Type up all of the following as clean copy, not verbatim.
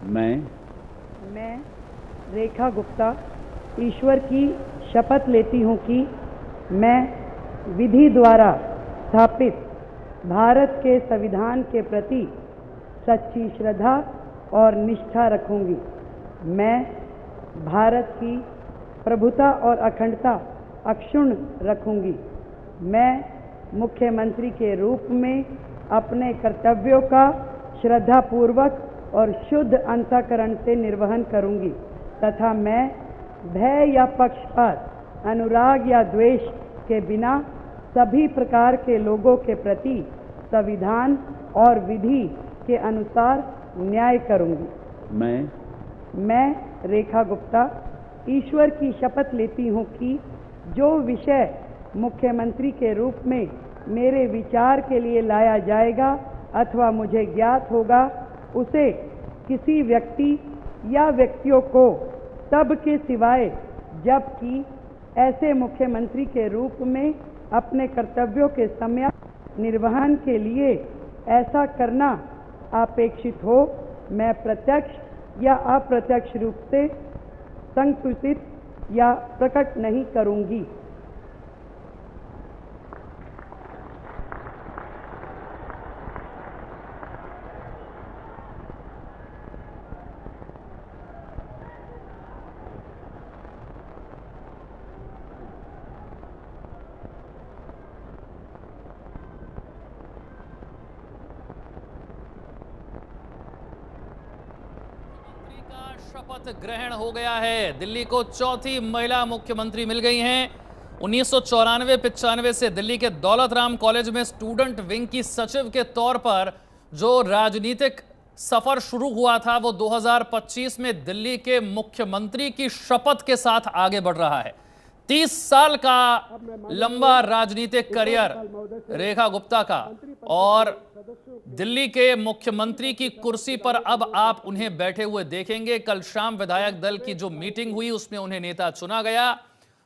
मैं रेखा गुप्ता ईश्वर की शपथ लेती हूँ कि मैं विधि द्वारा स्थापित भारत के संविधान के प्रति सच्ची श्रद्धा और निष्ठा रखूँगी। मैं भारत की प्रभुता और अखंडता अक्षुण्ण रखूँगी। मैं मुख्यमंत्री के रूप में अपने कर्तव्यों का श्रद्धापूर्वक और शुद्ध अंतःकरण से निर्वहन करूँगी तथा मैं भय या पक्षपात, अनुराग या द्वेष के बिना सभी प्रकार के लोगों के प्रति संविधान और विधि के अनुसार न्याय करूँगी। मैं रेखा गुप्ता ईश्वर की शपथ लेती हूँ कि जो विषय मुख्यमंत्री के रूप में मेरे विचार के लिए लाया जाएगा अथवा मुझे ज्ञात होगा, उसे किसी व्यक्ति या व्यक्तियों को तब के सिवाय जबकि ऐसे मुख्यमंत्री के रूप में अपने कर्तव्यों के सम्यक निर्वहन के लिए ऐसा करना अपेक्षित हो, मैं प्रत्यक्ष या अप्रत्यक्ष रूप से संकुचित या प्रकट नहीं करूँगी। शपथ ग्रहण हो गया है। दिल्ली को चौथी महिला मुख्यमंत्री मिल गई हैं। 1994-95 से दिल्ली के दौलत राम कॉलेज में स्टूडेंट विंग की सचिव के तौर पर जो राजनीतिक सफर शुरू हुआ था, वो 2025 में दिल्ली के मुख्यमंत्री की शपथ के साथ आगे बढ़ रहा है। 30 साल का लंबा राजनीतिक करियर रेखा गुप्ता का, और दिल्ली के मुख्यमंत्री की कुर्सी पर अब आप उन्हें बैठे हुए देखेंगे। कल शाम विधायक दल की जो मीटिंग हुई उसमें उन्हें नेता चुना गया।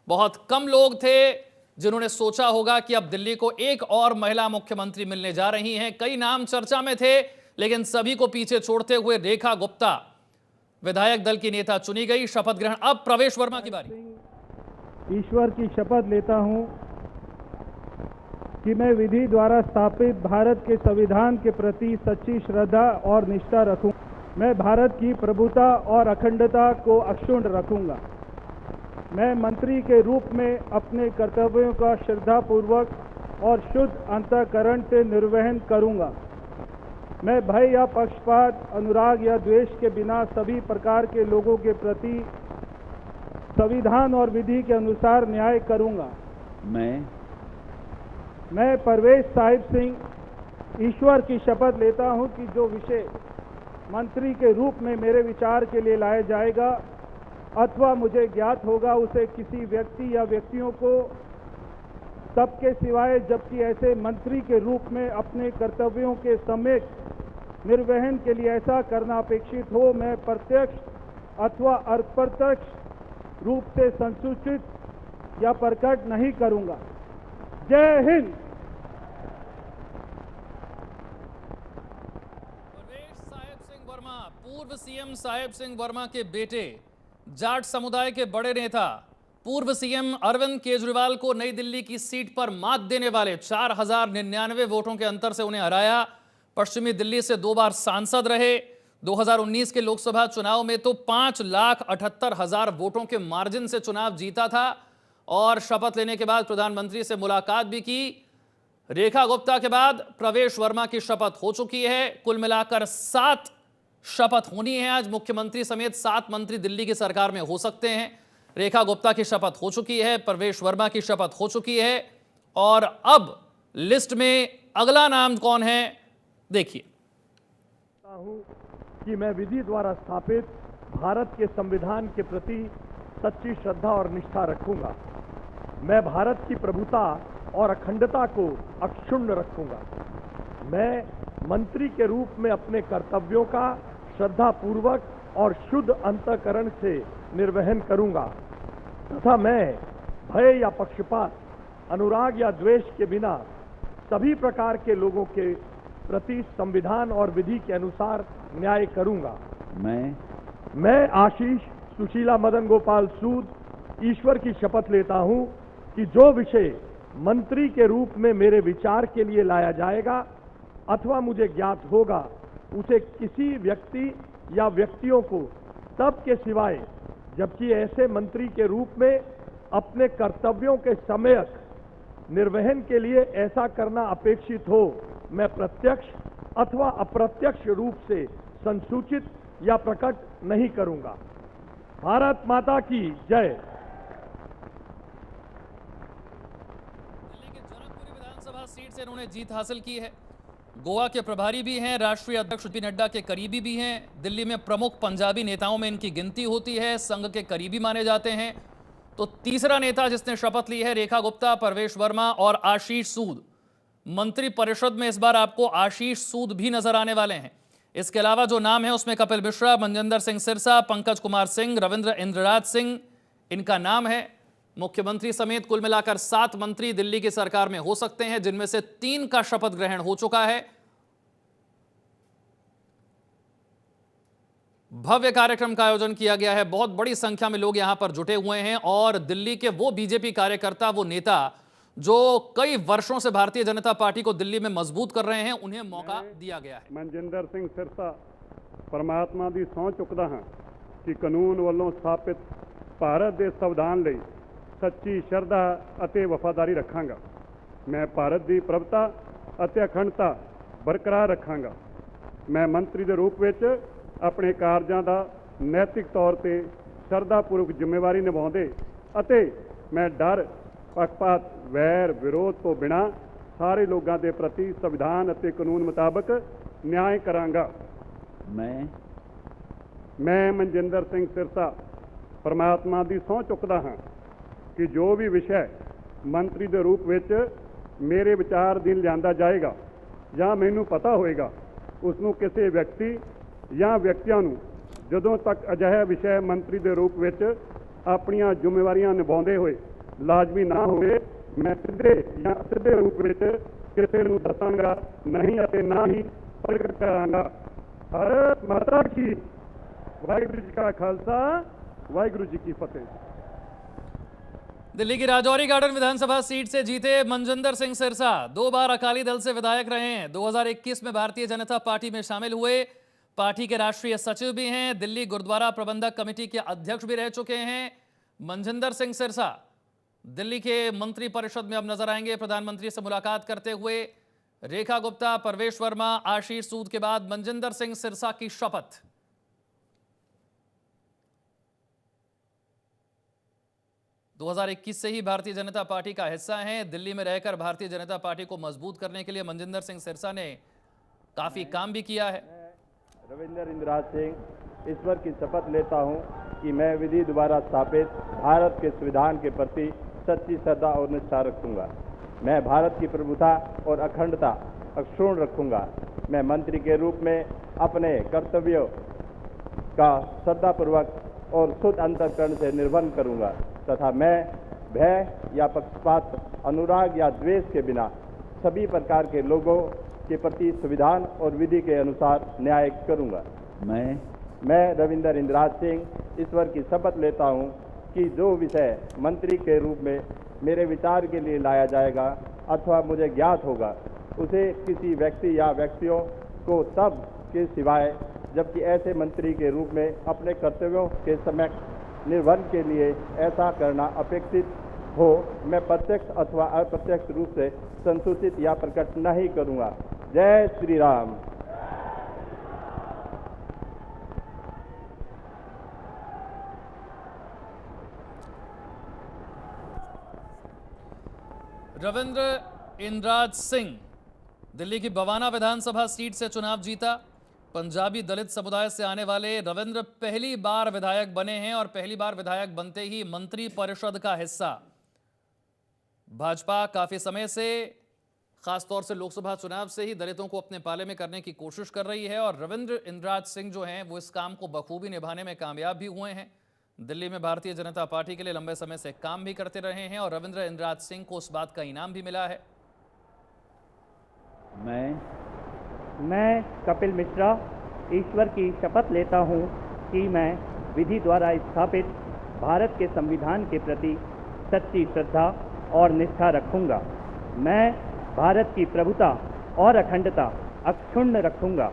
बहुत कम लोग थे जिन्होंने सोचा होगा कि अब दिल्ली को एक और महिला मुख्यमंत्री मिलने जा रही हैं। कई नाम चर्चा में थे, लेकिन सभी को पीछे छोड़ते हुए रेखा गुप्ता विधायक दल की नेता चुनी गई। शपथ ग्रहण, अब प्रवेश वर्मा की बारी। ईश्वर की शपथ लेता हूं कि मैं विधि द्वारा स्थापित भारत के संविधान के प्रति सच्ची श्रद्धा और निष्ठा रखूं। मैं भारत की प्रभुता और अखंडता को अक्षुण्ण रखूंगा। मैं मंत्री के रूप में अपने कर्तव्यों का श्रद्धापूर्वक और शुद्ध अंतःकरण से निर्वहन करूंगा। मैं भय या पक्षपात, अनुराग या द्वेष के बिना सभी प्रकार के लोगों के प्रति संविधान और विधि के अनुसार न्याय करूंगा। मैं परवेश साहिब सिंह ईश्वर की शपथ लेता हूं कि जो विषय मंत्री के रूप में मेरे विचार के लिए लाया जाएगा अथवा मुझे ज्ञात होगा, उसे किसी व्यक्ति या व्यक्तियों को तब के सिवाय जबकि ऐसे मंत्री के रूप में अपने कर्तव्यों के सम्यक निर्वहन के लिए ऐसा करना अपेक्षित हो, मैं प्रत्यक्ष अथवा अप्रत्यक्ष रूप से संसूचित या प्रकट नहीं करूंगा। जय हिंद। परवेश साहिब सिंह वर्मा, पूर्व सीएम साहिब सिंह वर्मा के बेटे, जाट समुदाय के बड़े नेता, पूर्व सीएम अरविंद केजरीवाल को नई दिल्ली की सीट पर मात देने वाले 4099 वोटों के अंतर से उन्हें हराया। पश्चिमी दिल्ली से 2 बार सांसद रहे। 2019 के लोकसभा चुनाव में तो 5,78,000 वोटों के मार्जिन से चुनाव जीता था, और शपथ लेने के बाद प्रधानमंत्री से मुलाकात भी की। रेखा गुप्ता के बाद प्रवेश वर्मा की शपथ हो चुकी है। कुल मिलाकर 7 शपथ होनी है आज। मुख्यमंत्री समेत 7 मंत्री दिल्ली की सरकार में हो सकते हैं। रेखा गुप्ता की शपथ हो चुकी है, प्रवेश वर्मा की शपथ हो चुकी है, और अब लिस्ट में अगला नाम कौन है, देखिए। कि मैं विधि द्वारा स्थापित भारत के संविधान के प्रति सच्ची श्रद्धा और निष्ठा रखूंगा। मैं भारत की प्रभुता और अखंडता को अक्षुण्ण रखूंगा। मैं मंत्री के रूप में अपने कर्तव्यों का श्रद्धापूर्वक और शुद्ध अंतःकरण से निर्वहन करूंगा तथा मैं भय या पक्षपात, अनुराग या द्वेष के बिना सभी प्रकार के लोगों के प्रति संविधान और विधि के अनुसार न्याय करूंगा। मैं आशीष सुशीला मदन गोपाल सूद ईश्वर की शपथ लेता हूं कि जो विषय मंत्री के रूप में मेरे विचार के लिए लाया जाएगा अथवा मुझे ज्ञात होगा उसे किसी व्यक्ति या व्यक्तियों को तब के सिवाय जबकि ऐसे मंत्री के रूप में अपने कर्तव्यों के सम्यक निर्वहन के लिए ऐसा करना अपेक्षित हो मैं प्रत्यक्ष अथवा अप्रत्यक्ष रूप से संसूचित या प्रकट नहीं करूंगा। भारत माता की जय। दिल्ली के जनकपुरी विधानसभा सीट से इन्होंने जीत हासिल की है। गोवा के प्रभारी भी हैं, राष्ट्रीय अध्यक्ष जेपी नड्डा के करीबी भी हैं। दिल्ली में प्रमुख पंजाबी नेताओं में इनकी गिनती होती है, संघ के करीबी माने जाते हैं। तो तीसरा नेता जिसने शपथ ली है रेखा गुप्ता, परवेश वर्मा और आशीष सूद। मंत्री परिषद में इस बार आपको आशीष सूद भी नजर आने वाले हैं। इसके अलावा जो नाम है उसमें कपिल मिश्रा, मनजिंदर सिंह सिरसा, पंकज कुमार सिंह, रविंद्र इंद्रराज सिंह इनका नाम है। मुख्यमंत्री समेत कुल मिलाकर 7 मंत्री दिल्ली की सरकार में हो सकते हैं, जिनमें से 3 का शपथ ग्रहण हो चुका है। भव्य कार्यक्रम का आयोजन किया गया है, बहुत बड़ी संख्या में लोग यहां पर जुटे हुए हैं और दिल्ली के वो बीजेपी कार्यकर्ता, वो नेता जो कई वर्षों से भारतीय जनता पार्टी को दिल्ली में मजबूत कर रहे हैं, उन्हें मौका दिया गया है। मनजिंदर सिंह सिरसा परमात्मा की सौं चुकदा हां कि कानून वालों स्थापित भारत के संविधान ਲਈ सच्ची श्रद्धा ਅਤੇ वफादारी रखांगा। मैं भारत की प्रभुता ਅਤੇ अखंडता बरकरार रखांगा। मैं मंत्री के रूप में अपने कार्यों का नैतिक तौर पर श्रद्धापूर्वक जिम्मेवारी निभाते ਅਤੇ मैं डर पक्षपात वैर विरोध तो बिना सारे लोगों के प्रति संविधान ਅਤੇ कानून मुताबिक न्याय करांगा। मैं मनजिंदर सिंह सिरसा परमात्मा की सौं चुकदा हाँ कि जो भी विषय मंत्री के रूप में मेरे विचार अधीन लिया जाएगा या मैनू पता होएगा उसनों किसी व्यक्ति या व्यक्तियों जदों तक अजिहा विषय मंत्री के रूप में अपनियां जिम्मेवारियां निभाते हुए लाजमी ना होवे मैं सीधे या सीधे रूप में किसी नूं दसांगा नहीं ਅਤੇ ना ही प्रगट करांगा। भारत माता की। वाहिगुरू जी का खालसा, वाहिगुरू जी की फतेह। दिल्ली की राजौरी गार्डन विधानसभा सीट से जीते मनजिंदर सिंह सिरसा 2 बार अकाली दल से विधायक रहे हैं। 2021 में भारतीय जनता पार्टी में शामिल हुए, पार्टी के राष्ट्रीय सचिव भी हैं, दिल्ली गुरुद्वारा प्रबंधक कमेटी के अध्यक्ष भी रह चुके हैं। मनजिंदर सिंह सिरसा दिल्ली के मंत्री परिषद में अब नजर आएंगे प्रधानमंत्री से मुलाकात करते हुए। रेखा गुप्ता, परवेश वर्मा, आशीष सूद के बाद मनजिंदर सिंह सिरसा की शपथ। – 2021 से ही भारतीय जनता पार्टी का हिस्सा हैं। दिल्ली में रहकर भारतीय जनता पार्टी को मजबूत करने के लिए मनजिंदर सिंह सिरसा ने काफी काम भी किया है। रविंद्र इंद्रराज सिंह ईश्वर की शपथ लेता हूं कि मैं विधि द्वारा स्थापित भारत के संविधान के प्रति सच्ची श्रद्धा और निष्ठा रखूंगा। मैं भारत की प्रभुता और अखंडता अक्षुण्ण रखूंगा। मैं मंत्री के रूप में अपने कर्तव्यों का श्रद्धापूर्वक और शुद्ध अंतःकरण से निर्वहन करूंगा तथा मैं भय या पक्षपात, अनुराग या द्वेष के बिना सभी प्रकार के लोगों के प्रति संविधान और विधि के अनुसार न्याय करूंगा। मैं रविंद्र इंद्रराज सिंह ईश्वर की शपथ लेता हूं कि जो विषय मंत्री के रूप में मेरे विचार के लिए लाया जाएगा अथवा मुझे ज्ञात होगा उसे किसी व्यक्ति या व्यक्तियों को तब के सिवाय जबकि ऐसे मंत्री के रूप में अपने कर्तव्यों के समय निर्वहन के लिए ऐसा करना अपेक्षित हो मैं प्रत्यक्ष अथवा अप्रत्यक्ष रूप से संसूचित या प्रकट नहीं करूंगा। जय श्री राम। रविंद्र इंद्रराज सिंह दिल्ली की बवाना विधानसभा सीट से चुनाव जीता। पंजाबी दलित समुदाय से आने वाले रविंद्र पहली बार विधायक बने हैं और पहली बार विधायक बनते ही मंत्री परिषद का हिस्सा। भाजपा काफी समय से, खासतौर से लोकसभा चुनाव से ही दलितों को अपने पाले में करने की कोशिश कर रही है और रविंद्र इंद्रराज सिंह जो हैं वो इस काम को बखूबी निभाने में कामयाब भी हुए हैं। दिल्ली में भारतीय जनता पार्टी के लिए लंबे समय से काम भी करते रहे हैं और रविंद्र इंद्रराज सिंह को उस बात का इनाम भी मिला है। मैं कपिल मिश्रा ईश्वर की शपथ लेता हूँ कि मैं विधि द्वारा स्थापित भारत के संविधान के प्रति सच्ची श्रद्धा और निष्ठा रखूँगा। मैं भारत की प्रभुता और अखंडता अक्षुण्ण रखूँगा।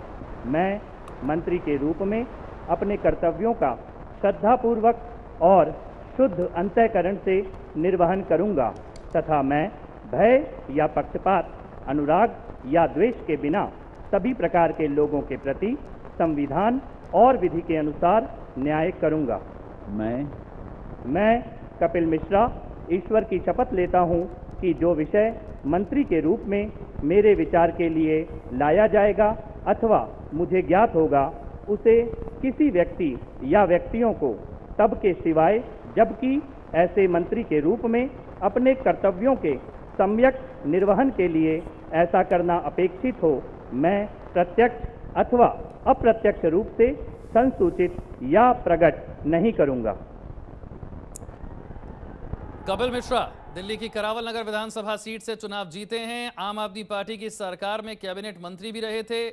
मैं मंत्री के रूप में अपने कर्तव्यों का श्रद्धापूर्वक और शुद्ध अंतःकरण से निर्वहन करूँगा तथा मैं भय या पक्षपात, अनुराग या द्वेष के बिना सभी प्रकार के लोगों के प्रति संविधान और विधि के अनुसार न्याय करूँगा। मैं कपिल मिश्रा ईश्वर की शपथ लेता हूँ कि जो विषय मंत्री के रूप में मेरे विचार के लिए लाया जाएगा अथवा मुझे ज्ञात होगा, उसे किसी व्यक्ति या व्यक्तियों को तब के सिवाय जबकि ऐसे मंत्री के रूप में अपने कर्तव्यों के सम्यक निर्वहन के लिए ऐसा करना अपेक्षित हो, मैं प्रत्यक्ष अथवा अप्रत्यक्ष रूप से संसूचित या प्रकट नहीं करूँगा। कपिल मिश्रा दिल्ली की करावल नगर विधानसभा सीट से चुनाव जीते हैं। आम आदमी पार्टी की सरकार में कैबिनेट मंत्री भी रहे थे,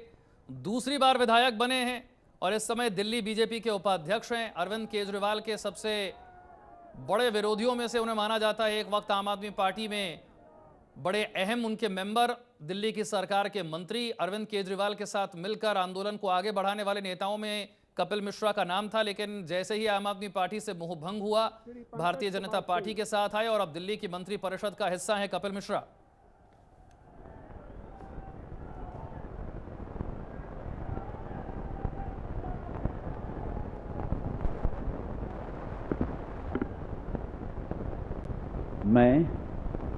दूसरी बार विधायक बने हैं और इस समय दिल्ली बीजेपी के उपाध्यक्ष हैं। अरविंद केजरीवाल के सबसे बड़े विरोधियों में से उन्हें माना जाता है। एक वक्त आम आदमी पार्टी में बड़े अहम उनके मेंबर, दिल्ली की सरकार के मंत्री, अरविंद केजरीवाल के साथ मिलकर आंदोलन को आगे बढ़ाने वाले नेताओं में कपिल मिश्रा का नाम था। लेकिन जैसे ही आम आदमी पार्टी से मोहभंग हुआ, भारतीय जनता पार्टी के साथ आए और अब दिल्ली की मंत्री परिषद का हिस्सा है कपिल मिश्रा।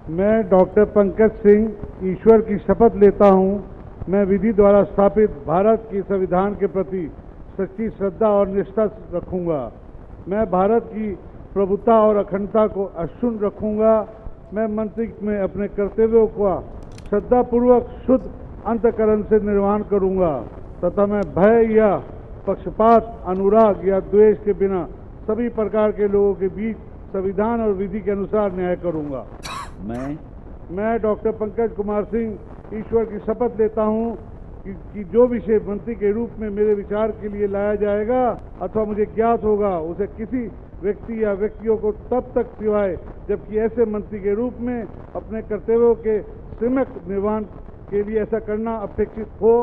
मैं डॉक्टर पंकज सिंह ईश्वर की शपथ लेता हूँ। मैं विधि द्वारा स्थापित भारत के संविधान के प्रति सच्ची श्रद्धा और निष्ठा रखूँगा। मैं भारत की प्रभुता और अखंडता को अक्षुण्ण रखूँगा। मैं मंत्री में अपने कर्तव्यों का श्रद्धापूर्वक शुद्ध अंतःकरण से निर्वहन करूँगा तथा मैं भय या पक्षपात, अनुराग या द्वेष के बिना सभी प्रकार के लोगों के बीच संविधान और विधि के अनुसार न्याय करूँगा। मैं डॉक्टर पंकज कुमार सिंह ईश्वर की शपथ लेता हूँ कि जो विषय मंत्री के रूप में मेरे विचार के लिए लाया जाएगा अथवा मुझे ज्ञात होगा, उसे किसी व्यक्ति या व्यक्तियों को तब तक सिवाय जबकि ऐसे मंत्री के रूप में अपने कर्तव्यों के सम्यक निर्वहन के लिए ऐसा करना अपेक्षित हो,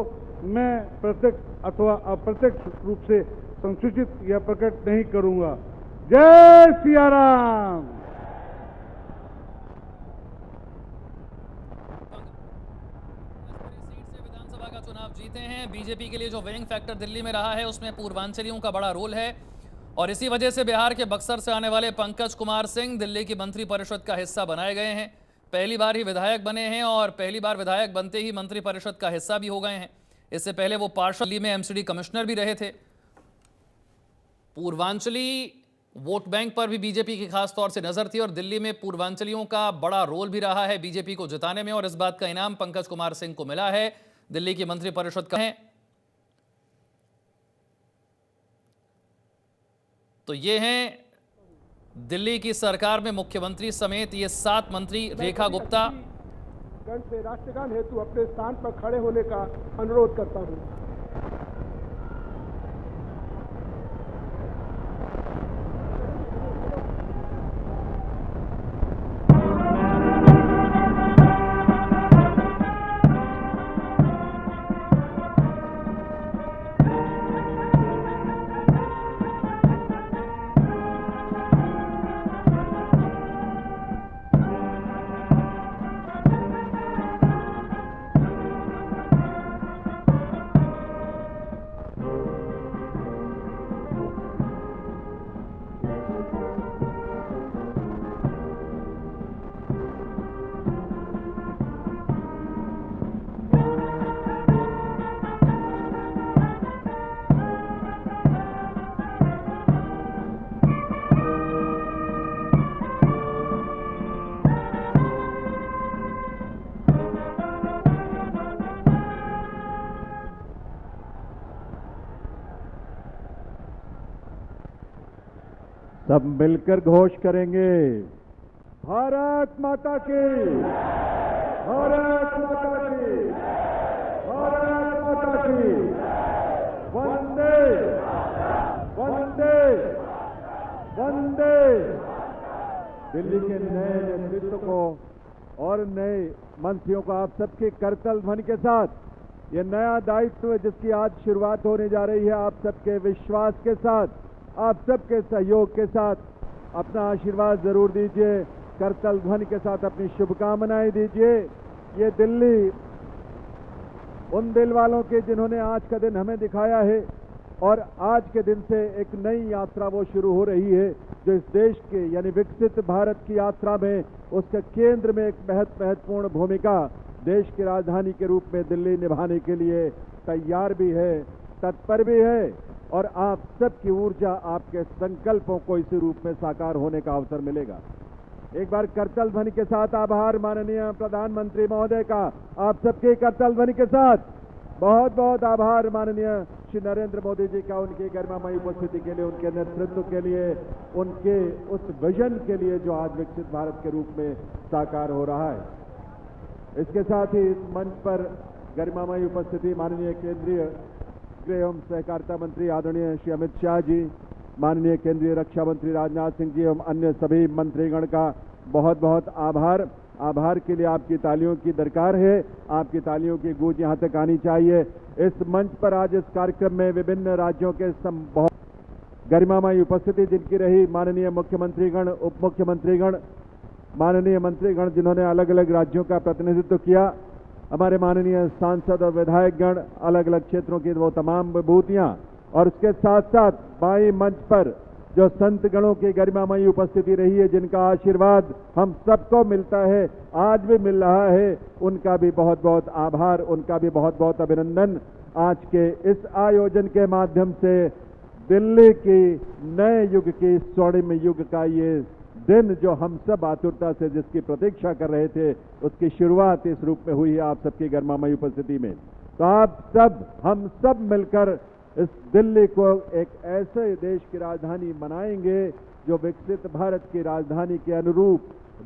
मैं प्रत्यक्ष अथवा अप्रत्यक्ष रूप से संसूचित या प्रकट नहीं करूँगा। जय सिया राम। विधानसभा का चुनाव जीते हैं। बीजेपी के लिए जो विनिंग फैक्टर दिल्ली में रहा है उसमें पूर्वांचलियों का बड़ा रोल है और इसी वजह से बिहार के बक्सर से आने वाले पंकज कुमार सिंह दिल्ली की मंत्री परिषद का हिस्सा बनाए गए हैं। पहली बार ही विधायक बने हैं और पहली बार विधायक बनते ही मंत्री परिषद का हिस्सा भी हो गए हैं। इससे पहले वो पार्षद में एमसीडी कमिश्नर भी रहे थे। पूर्वांचली वोट बैंक पर भी बीजेपी की खास तौर से नजर थी और दिल्ली में पूर्वांचलियों का बड़ा रोल भी रहा है बीजेपी को जिताने में और इस बात का इनाम पंकज कुमार सिंह को मिला है। दिल्ली की मंत्री परिषद का है तो ये हैं दिल्ली की सरकार में मुख्यमंत्री समेत ये 7 मंत्री। रेखा गुप्ता से राष्ट्रगान हेतु अपने स्थान पर खड़े होने का अनुरोध करता हूं। सब मिलकर घोष करेंगे, भारत माता की, भारत माता की, भारत माता की, वंदे वंदे वंदे। दिल्ली के नए नेतृत्व को और नए मंत्रियों को आप सबके करतल ध्वनि के साथ ये नया दायित्व जिसकी आज शुरुआत होने जा रही है, आप सबके विश्वास के साथ, आप सबके सहयोग के साथ अपना आशीर्वाद जरूर दीजिए, करतल ध्वनि के साथ अपनी शुभकामनाएं दीजिए। ये दिल्ली उन दिल वालों के जिन्होंने आज का दिन हमें दिखाया है और आज के दिन से एक नई यात्रा वो शुरू हो रही है जो इस देश के यानी विकसित भारत की यात्रा में उसके केंद्र में एक महत्वपूर्ण भूमिका देश की राजधानी के रूप में दिल्ली निभाने के लिए तैयार भी है, तत्पर भी है और आप सबकी ऊर्जा, आपके संकल्पों को इसी रूप में साकार होने का अवसर मिलेगा। एक बार करतल ध्वनि के साथ आभार माननीय प्रधानमंत्री महोदय का, आप सबके करतल ध्वनि के साथ बहुत बहुत आभार माननीय श्री नरेंद्र मोदी जी का, उनकी गरिमामयी उपस्थिति के लिए, उनके नेतृत्व के लिए, उनके उस विजन के लिए जो आज विकसित भारत के रूप में साकार हो रहा है। इसके साथ ही इस मंच पर गरिमामयी उपस्थिति माननीय केंद्रीय गृह एवं सहकारिता मंत्री आदरणीय श्री अमित शाह जी, माननीय केंद्रीय रक्षा मंत्री राजनाथ सिंह जी एवं अन्य सभी मंत्रीगण का बहुत बहुत आभार। आभार के लिए आपकी तालियों की दरकार है, आपकी तालियों की गूंज यहाँ तक आनी चाहिए। इस मंच पर आज इस कार्यक्रम में विभिन्न राज्यों के बहुत गरिमामयी उपस्थिति जिनकी रही, माननीय मुख्यमंत्रीगण, उप मुख्यमंत्रीगण, माननीय मंत्रीगण जिन्होंने अलग अलग राज्यों का प्रतिनिधित्व किया, हमारे माननीय सांसद और विधायकगण, अलग अलग क्षेत्रों की वो तमाम विभूतियां, और उसके साथ साथ बाई मंच पर जो संत गणों की गरिमामयी उपस्थिति रही है, जिनका आशीर्वाद हम सबको मिलता है, आज भी मिल रहा है, उनका भी बहुत बहुत आभार, उनका भी बहुत बहुत अभिनंदन। आज के इस आयोजन के माध्यम से दिल्ली की नए युग की स्वर्णिम युग का ये दिन जो हम सब आतुरता से जिसकी प्रतीक्षा कर रहे थे, उसकी शुरुआत इस रूप में हुई है आप सबकी गरिमामयी उपस्थिति में। तो आप सब, हम सब मिलकर इस दिल्ली को एक ऐसे देश की राजधानी बनाएंगे जो विकसित भारत की राजधानी के अनुरूप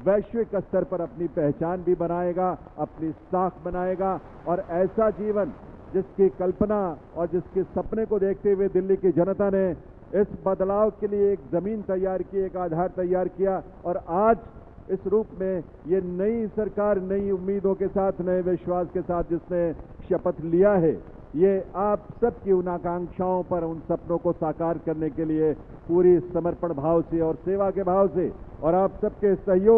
वैश्विक स्तर पर अपनी पहचान भी बनाएगा, अपनी साख बनाएगा और ऐसा जीवन जिसकी कल्पना और जिसके सपने को देखते हुए दिल्ली की जनता ने इस बदलाव के लिए एक जमीन तैयार की, एक आधार तैयार किया और आज इस रूप में ये नई सरकार नई उम्मीदों के साथ, नए विश्वास के साथ जिसने शपथ लिया है, ये आप सबकी उन आकांक्षाओं पर, उन सपनों को साकार करने के लिए पूरी समर्पण भाव से और सेवा के भाव से और आप सबके सहयोग